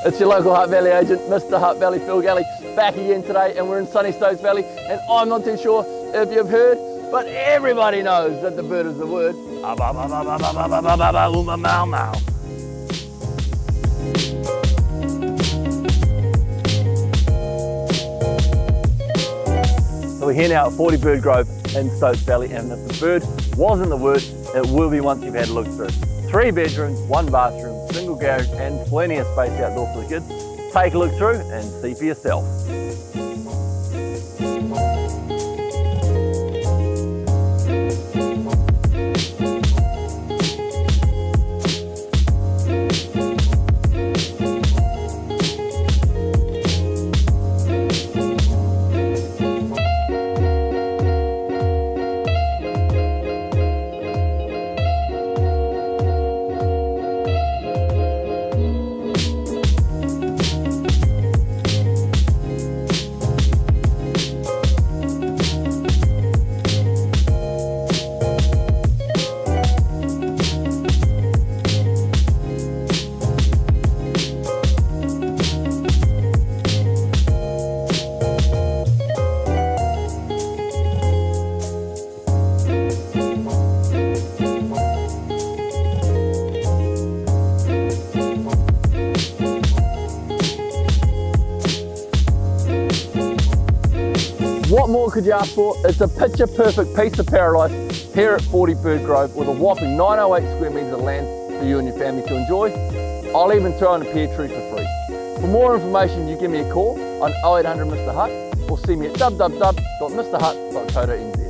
It's your local Hutt Valley agent, Mr. Hutt Valley Phil Galley, back again today, and we're in sunny Stokes Valley, and I'm not too sure if you've heard, but everybody knows that the bird is the word. So we're here now at 40 Bird Grove in Stokes Valley, and if the bird wasn't the word, it will be once you've had a look through. 3 bedrooms, 1 bathroom, single garage, and plenty of space outdoors for the kids. Take a look through and see for yourself. What more could you ask for? It's a picture perfect piece of paradise here at 40 Bird Grove with a whopping 908 square metres of land for you and your family to enjoy. I'll even throw in a pear tree for free. For more information, you give me a call on 0800 Mr. Hutt or see me at www.mrhutt.co.nz.